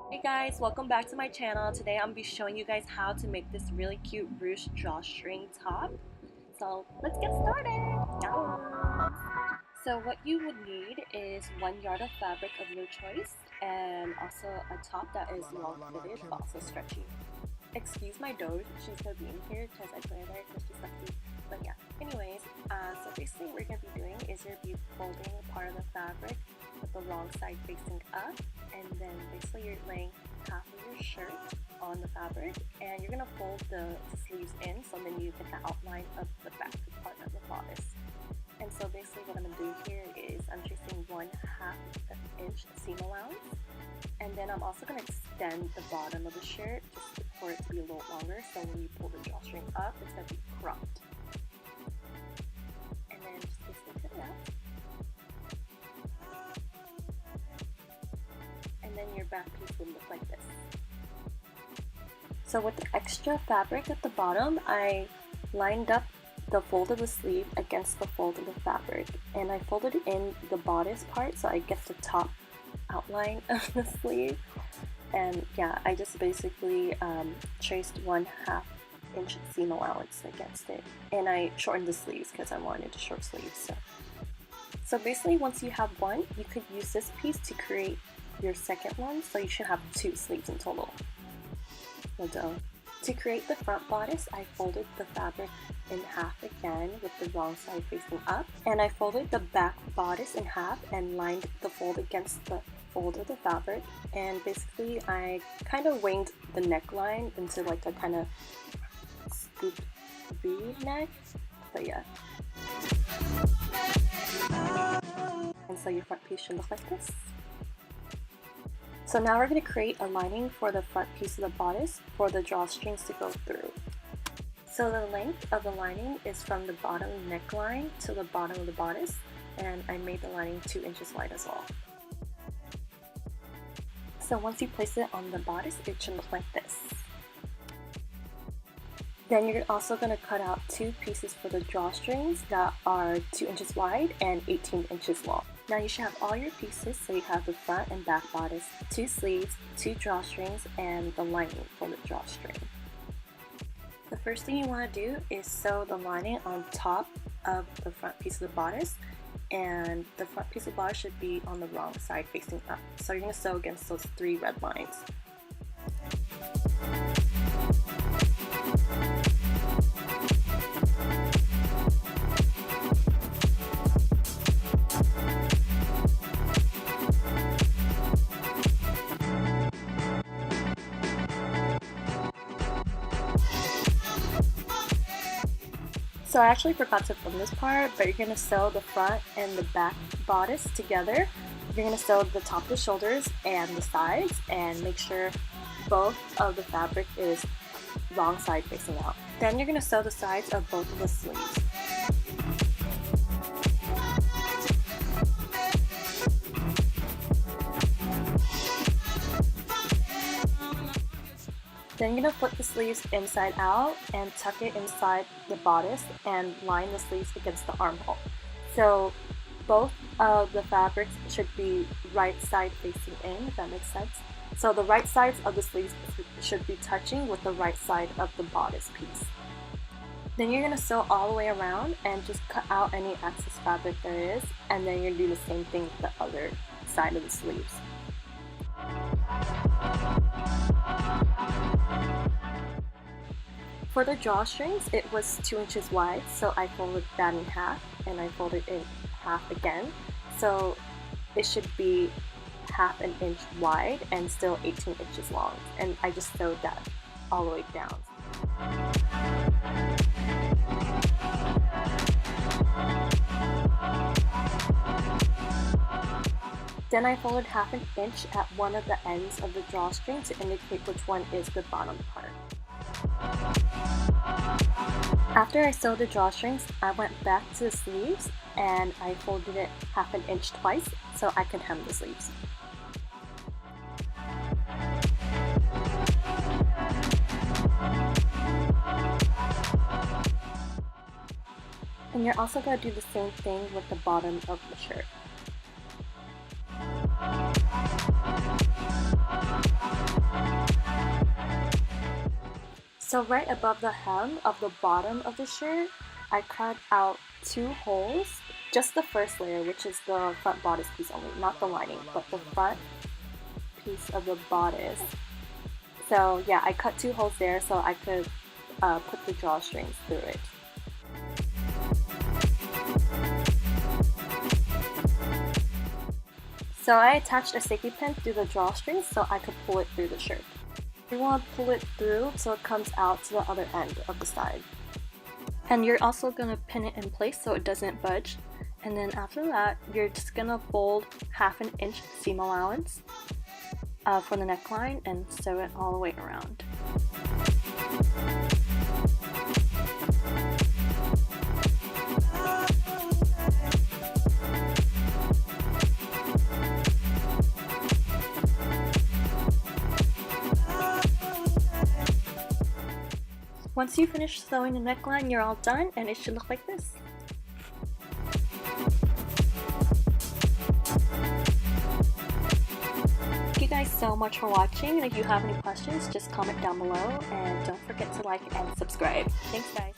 Hey guys, welcome back to my channel. Today I'm going to be showing you guys how to make this really cute ruched drawstring top. So let's get started! So what you would need is 1 yard of fabric of your choice and also a top that is long fitted but also stretchy. Excuse my Doge, she's gonna be in here because I put her there because she's sexy. But yeah, anyways, so basically what you're gonna be doing is you're gonna be folding part of the fabric with the wrong side facing up, and then basically you're laying half of your shirt on the fabric and you're gonna fold the sleeves in so then you get the outline of the back part of the bodice. And so basically what I'm gonna do here is I'm tracing 1/2 inch seam allowance. And then I'm also going to extend the bottom of the shirt just for it to be a little longer, so when you pull the drawstring up, it's going to be cropped. And then just basically cut it out. And then your back piece will look like this. So with the extra fabric at the bottom, I lined up the fold of the sleeve against the fold of the fabric. And I folded in the bodice part so I get the top outline of the sleeve. And yeah, I just basically traced 1/2 inch seam allowance against it, and I shortened the sleeves because I wanted short sleeves. So basically once you have one, you could use this piece to create your second one, so you should have 2 sleeves in total. Well done. To create the front bodice, I folded the fabric in half again with the wrong side facing up, and I folded the back bodice in half and lined the fold against the fold of the fabric, and basically I kind of winged the neckline into like a kind of scooped V neck, but yeah. And so your front piece should look like this. So now we're going to create a lining for the front piece of the bodice for the drawstrings to go through. So the length of the lining is from the bottom neckline to the bottom of the bodice, and I made the lining 2 inches wide as well. So once you place it on the bodice, it should look like this. Then you're also going to cut out 2 pieces for the drawstrings that are 2 inches wide and 18 inches long. Now you should have all your pieces, so you have the front and back bodice, 2 sleeves, 2 drawstrings, and the lining for the drawstring. The first thing you want to do is sew the lining on top of the front piece of the bodice, and the front piece of the bodice should be on the wrong side facing up. So you're going to sew against those 3 red lines. So I actually forgot to film this part, but you're going to sew the front and the back bodice together. You're going to sew the top of the shoulders and the sides, and make sure both of the fabric is wrong side facing out. Then you're going to sew the sides of both of the sleeves. Then you're going to flip the sleeves inside out and tuck it inside the bodice and line the sleeves against the armhole. So both of the fabrics should be right side facing in, if that makes sense. So the right sides of the sleeves should be touching with the right side of the bodice piece. Then you're going to sew all the way around and just cut out any excess fabric there is, and then you're going to do the same thing with the other side of the sleeves. For the drawstrings, it was 2 inches wide, so I folded that in half, and I folded it in half again. So it should be 1/2 inch wide and still 18 inches long, and I just sewed that all the way down. Then I folded 1/2 inch at one of the ends of the drawstring to indicate which one is the bottom part. After I sewed the drawstrings, I went back to the sleeves and I folded it 1/2 inch twice so I can hem the sleeves. And you're also going to do the same thing with the bottom of the shirt. So right above the hem of the bottom of the shirt, I cut out 2 holes, just the first layer, which is the front bodice piece only, not the lining, but the front piece of the bodice. So yeah, I cut 2 holes there so I could put the drawstrings through it. So I attached a safety pin through the drawstrings so I could pull it through the shirt. You want to pull it through so it comes out to the other end of the side. And you're also going to pin it in place so it doesn't budge. And then after that, you're just going to fold 1/2 inch seam allowance for the neckline and sew it all the way around. Once you finish sewing the neckline, you're all done and it should look like this. Thank you guys so much for watching, and if you have any questions, just comment down below and don't forget to like and subscribe. Thanks guys!